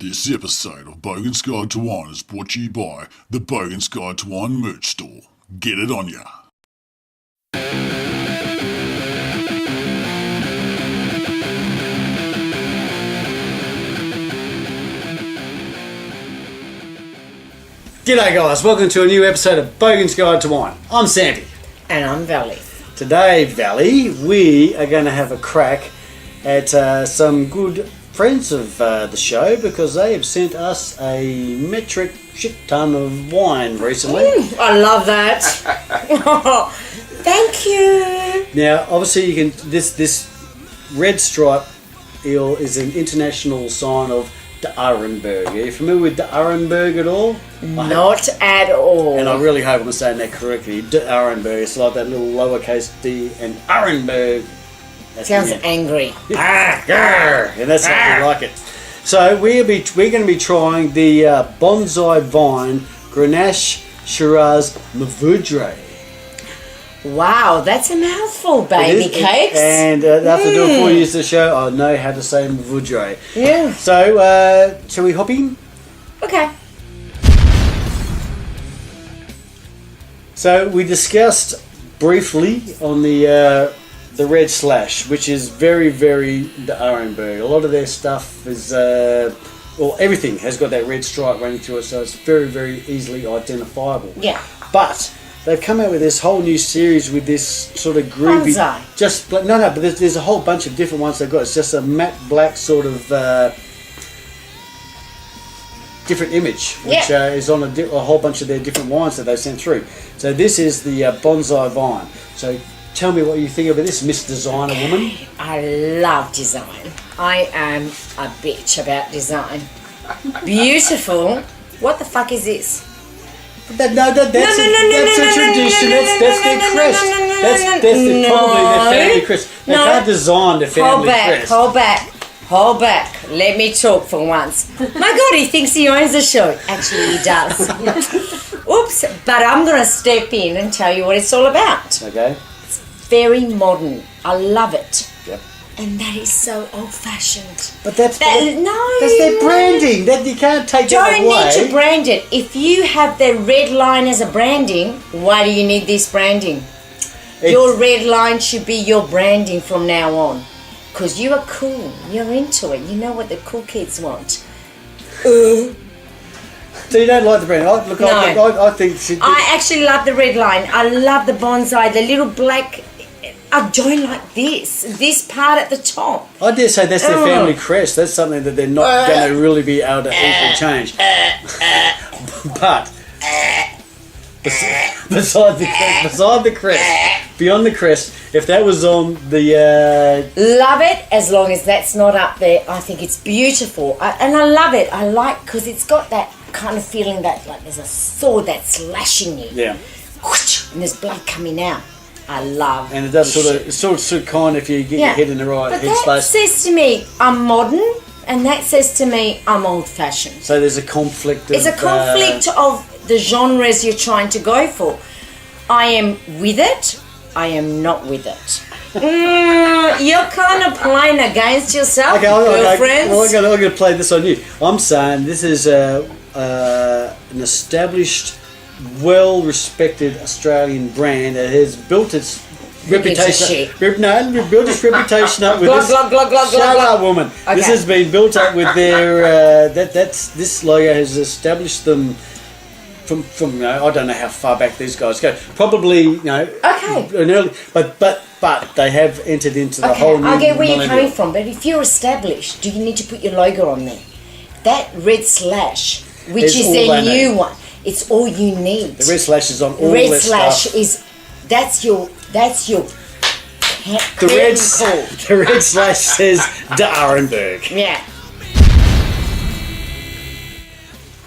This episode of Bogans Guide to Wine is brought to you by the Bogans Guide to Wine merch store. Get it on ya. G'day guys, welcome to a new episode of Bogans Guide to Wine. I'm Sandy. And I'm Valley. Today, Valley, we are going to have a crack at some good friends of the show because they have sent us a metric shit ton of wine recently. I love that. Thank you. Now, obviously, you can this red stripe eel is an international sign of de Arenberg. Are you familiar with de Arenberg at all? Not at all. And I really hope I'm saying that correctly. De Arenberg. It's like that little lowercase d and Arenberg. Sounds angry. And that's how we like it. So we're going to be trying the BONSAI Vine Grenache Shiraz Mourvedre. Wow, that's a mouthful, baby cakes. And after doing 4 years of the show, I know how to say Mourvedre. Yeah. So, shall we hop in? Okay. So we discussed briefly on the Red Slash, which is very, very de Arenberg. A lot of their stuff is, well, everything has got that red stripe running through it, so it's very, very easily identifiable. Yeah. But they've come out with this whole new series with this sort of groovy. BONSAI. But there's a whole bunch of different ones they've got. It's just a matte black sort of different image, which is on a whole bunch of their different wines that they sent through. So this is the BONSAI Vine. So tell me what you think of this, Miss Designer Woman. I love design. I am a bitch about design. Beautiful. What the fuck is this? That's a tradition. That's their crest. That's probably their family crest. They can't design the family crest. Hold back. Let me talk for once. My God, he thinks he owns the show. Actually, he does. Oops. But I'm going to step in and tell you what it's all about. Okay. It's very modern. I love it. Yep. And that is so old-fashioned. But that's that's their branding. That you can't take that away. Don't need to brand it. If you have the red line as a branding, why do you need this branding? Your red line should be your branding from now on. Because you are cool. You're into it. You know what the cool kids want. So you don't like the brand? I think... I actually love the red line. I love the BONSAI, the little black... I don't like this part at the top. I dare say that's their family crest. That's something that they're not going to really be able to easily change. But beside the crest, beyond the crest, if that was on the... Love it, as long as that's not up there. I think it's beautiful. And I love it. I like, because it's got that kind of feeling that like there's a sword that's slashing you. Yeah. And there's blood coming out. I love and it does sort of kind if you get your head in the right headspace. That says to me, I'm modern, and that says to me, I'm old-fashioned. So there's a conflict. It's a conflict of the genres you're trying to go for. I am with it. I am not with it. You're kind of playing against yourself, girlfriends. Well, I'm going to play this on you. I'm saying this is an established, well-respected Australian brand that has built its reputation. Built its reputation up with this. Shut up, woman. Okay. This has been built up with their. This logo has established them from I don't know how far back these guys go. Probably early, but they have entered into the whole new. I get where you're coming from, but if you're established, do you need to put your logo on there? That red slash, which is their new one. It's all you need. The red slash is on all red their slash stuff. is that's your the red slash says de Arenberg. Yeah.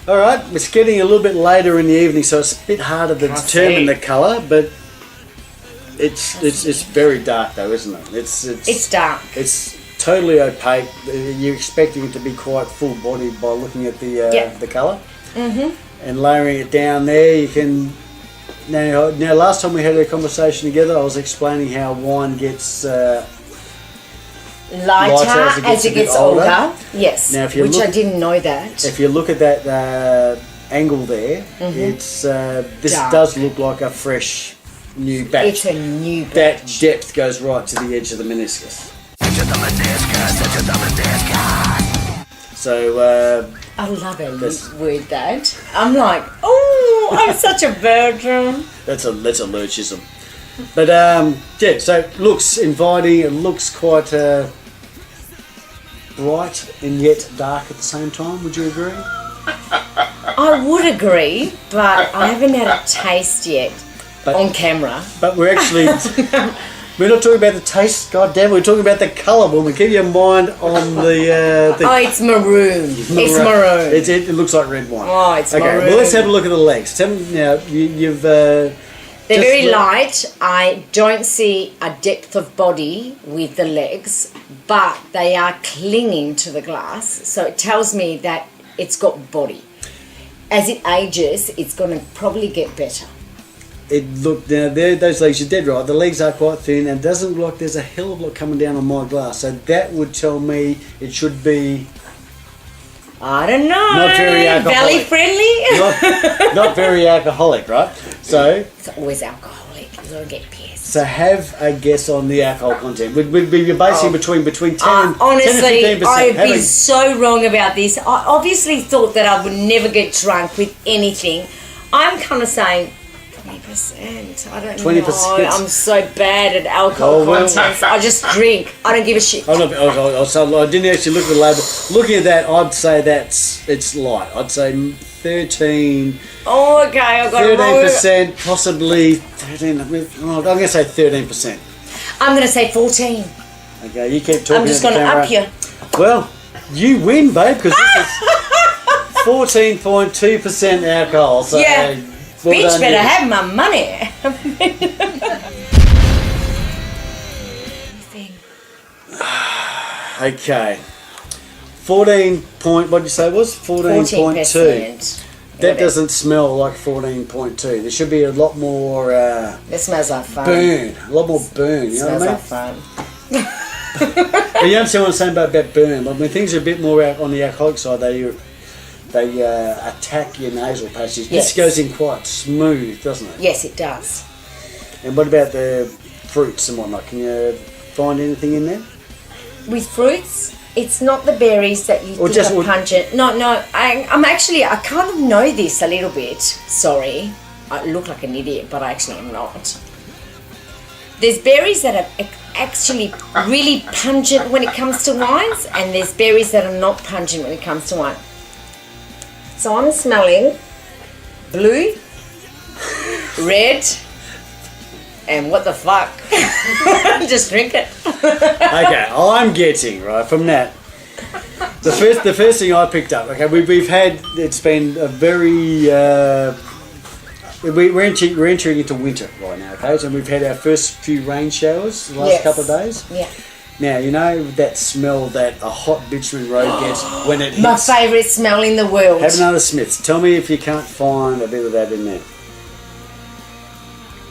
All right, it's getting a little bit later in the evening, so it's a bit harder to determine the colour, but it's very dark though, isn't it? It's dark. It's totally opaque. You're expecting it to be quite full bodied by looking at the colour. Mm-hmm. And layering it down there, you can... Now, last time we had a conversation together, I was explaining how wine gets lighter as it gets older. Yes, Now, if you which look I didn't know that. If you look at that angle there, it's this Dark. does look like a fresh new batch. It's a new That batch. depth goes right to the edge of the meniscus. So I love a word that. I'm like, oh, I'm such a virgin. that's a lurchism. But yeah, so it looks inviting. It looks quite bright and yet dark at the same time. Would you agree? I would agree, but I haven't had a taste yet on camera. But we're actually we're not talking about the taste. God damn, we're talking about the colour. Woman, keep your mind on the. Oh, it's maroon. It's maroon. It looks like red wine. Oh, it's okay. maroon. Well, let's have a look at the legs. Tell me now. You've. They're very light. I don't see a depth of body with the legs, but they are clinging to the glass. So it tells me that it's got body. As it ages, it's going to probably get better. Those legs, you're dead right. The legs are quite thin and it doesn't look like there's a hell of a lot coming down on my glass. So that would tell me it should be I don't know. not very Valley alcoholic. friendly? not very alcoholic, right? So It's always alcoholic. You're going to get pissed. So have a guess on the alcohol content. Would be basically between 10 and Honestly, 10 and 15%. I've been so wrong about this. I obviously thought that I would never get drunk with anything. I'm kind of saying 20%. I don't 20%. know. I'm so bad at alcohol contents. I just drink. I don't give a shit. So I didn't actually look at the label. Looking at that, I'd say it's light. I'd say 13. Oh, okay. I got it wrong. 13%, possibly 13. I'm going to say 13%. I'm going to say 14. Okay, you keep talking. I'm just going to up you. Well, you win, babe, because this is 14.2% alcohol. So Yeah. well Bitch done, better you. have my money. Okay. 14 point, what did you say it was? 14.2. 14%. That doesn't smell like 14.2. There should be a lot more It smells like fun. burn. A lot more burn, you know Smells what I like fun. mean? But you understand what I'm saying about burn? When things are a bit more out on the alcoholic side, they attack your nasal passage. Yes. This goes in quite smooth, doesn't it? Yes, it does. And what about the fruits and whatnot? Can you find anything in there? With fruits, it's not the berries that you Or think just- are or- pungent. No, I'm actually, I kind of know this a little bit. Sorry. I look like an idiot, but actually I'm not. There's berries that are actually really pungent when it comes to wines, and there's berries that are not pungent when it comes to wine. So I'm smelling blue, red, and what the fuck? Just drink it. Okay, I'm getting right from that. The first thing I picked up. Okay, we've had. It's been a very. We're entering into winter right now. Okay, so we've had our first few rain showers the last Yes. couple of days. Yeah. Now you know that smell that a hot bitumen road gets when it hits. My favourite smell in the world. Have another Smiths. Tell me if you can't find a bit of that in there.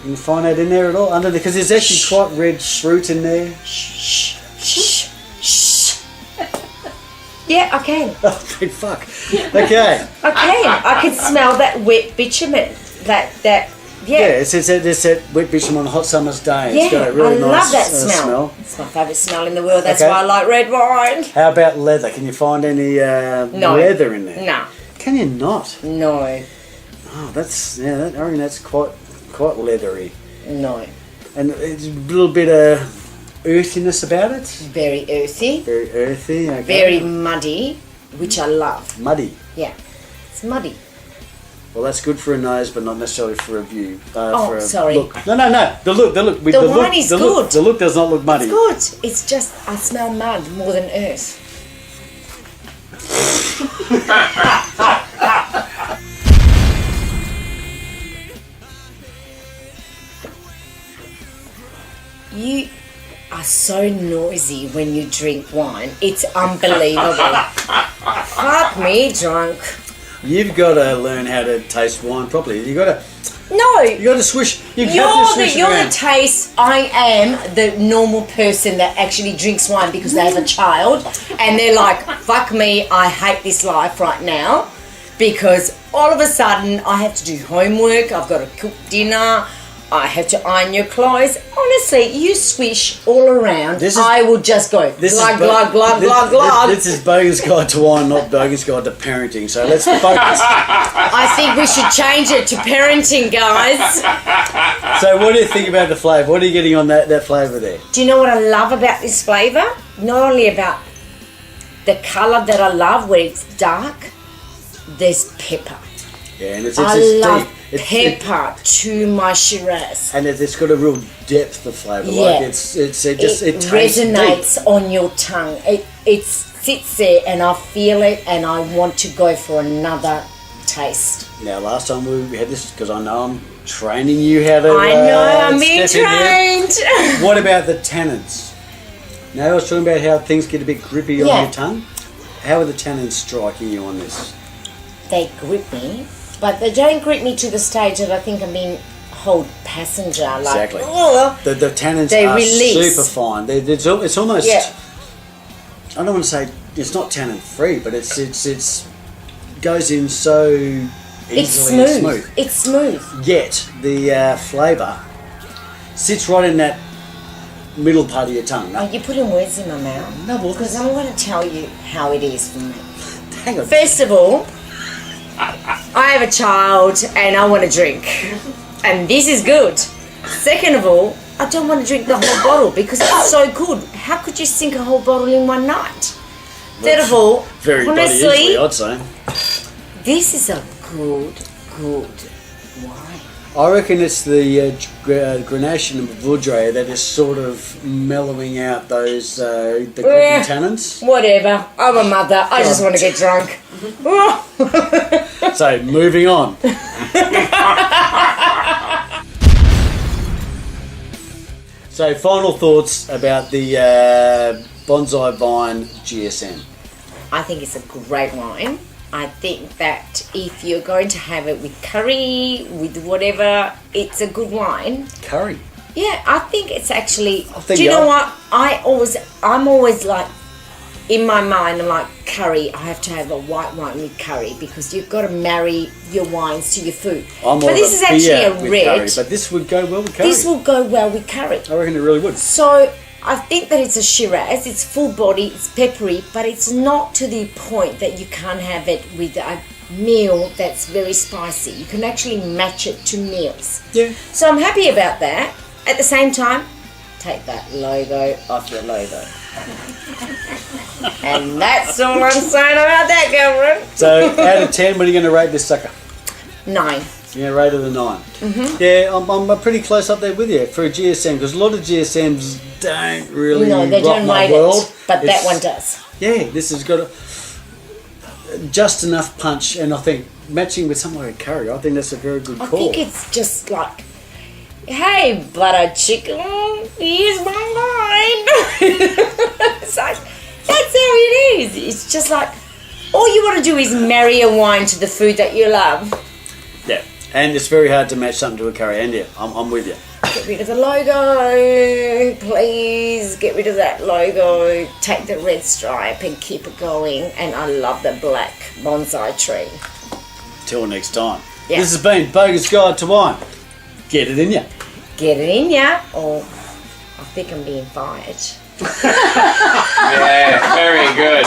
Can you find that in there at all? Under because there's actually quite red fruit in there. Shh, shh, shh. Yeah, I can. Oh, fuck. Okay. I can smell that wet bitumen. That Yeah, yeah. it's that wet bitumen on a hot summer's day. It's got Yeah, a really I nice love that smell. It's my favourite smell in the world. That's Okay. why I like red wine. How about leather? Can you find any No. leather in there? No, Can you not? no, Oh, that's I reckon that's quite leathery, no. and it's a little bit of earthiness about it. Very earthy, Very earthy. Okay. very muddy, which I love. muddy. Yeah, it's muddy. Well, that's good for a nose, but not necessarily for a view. Oh, for a sorry. Look. No. The look. The wine is the good. Look, the look does not look muddy. It's good. It's just I smell mud more than earth. You are so noisy when you drink wine. It's unbelievable. Fuck me drunk. You've got to learn how to taste wine properly. You got to. No. You got to swish. You have to You're swish it the around. taste. I am the normal person that actually drinks wine because they have a child and they're like, fuck me, I hate this life right now because all of a sudden I have to do homework, I've got to cook dinner, I have to iron your clothes. Honestly, you swish all around. I will just go glug, glug, glug, glug, glug. This is Bogans Guide to Wine, not Bogans Guide to Parenting. So let's focus. I think we should change it to parenting, guys. So what do you think about the flavour? What are you getting on that flavour there? Do you know what I love about this flavour? Not only about the colour that I love where it's dark, there's pepper. Yeah, and it's I love deep. pepper to my Shiraz. And it's got a real depth of flavour. Yeah. Like it tastes resonates deep. on your tongue. It sits there and I feel it and I want to go for another taste. Now, last time we had this, because I know I'm training you how to. I know, I'm being step in trained. there. What about the tannins? Now, I was talking about how things get a bit grippy on your tongue. How are the tannins striking you on this? They grip me, but they don't grip me to the stage that I think I'm being hold passenger. Like, Exactly. The tannins they are release. super fine. It's almost. Yeah. I don't want to say it's not tannin free, but it's goes in so easily It's and smooth. smooth. It's smooth. Yet the flavour sits right in that middle part of your tongue. Oh, you're putting words in my mouth. No, well, Because I'm going to tell you how it is for me. hang on. First of all, I have a child and I want to drink. And this is good. Second of all, I don't want to drink the whole bottle because it's so good. How could you sink a whole bottle in one night? Third of all, Very bloody easily, I'd say. this is a good wine. I reckon it's the Grenache and Vaudreuil that is sort of mellowing out those the grippy tannins. Whatever. I'm a mother. I just want to get drunk. So, moving on. So, final thoughts about the Bonsai Vine GSM. I think it's a great wine. I think that if you're going to have it with curry, with whatever, it's a good wine. Curry. Yeah, I think it's actually. think Do you know you're- what? I'm always like, in my mind, I'm like, curry. I have to have a white wine with curry because you've got to marry your wines to your food. I'm more But this of is actually beer a with red. curry, but this would go well with curry. This will go well with curry. I reckon it really would. So I think that it's a Shiraz. It's full body, it's peppery, but it's not to the point that you can't have it with a meal that's very spicy. You can actually match it to meals. Yeah. So I'm happy about that. At the same time, take that logo off your logo. And that's all I'm saying about that, Cameron. So, out of 10, what are you going to rate this sucker? 9. Yeah, rate of the 9. Mm-hmm. Yeah, I'm pretty close up there with you for a GSM because a lot of GSMs don't really No, they rock don't my rate world. it, but that It's- one does. Yeah, this has got just enough punch, and I think matching with something like a curry, I think that's a very good I call. think it's just like, hey, butter chicken, here's my wine. It's like, that's how it is. It's just like, all you want to do is marry a wine to the food that you love. Yeah, and it's very hard to match something to a curry, and yeah, I'm with you. Get rid of the logo, please. Get rid of that logo. Take the red stripe and keep it going. And I love the black bonsai tree. Till next time. Yeah. This has been Bogans Guide to Wine. Get it in ya. Get it in ya, or I think I'm being fired. Yeah, very good.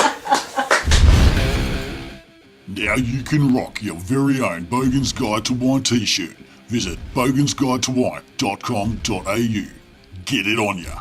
Now you can rock your very own Bogans Guide to Wine t-shirt. Visit bogansguidetowine.com.au. Get it on ya.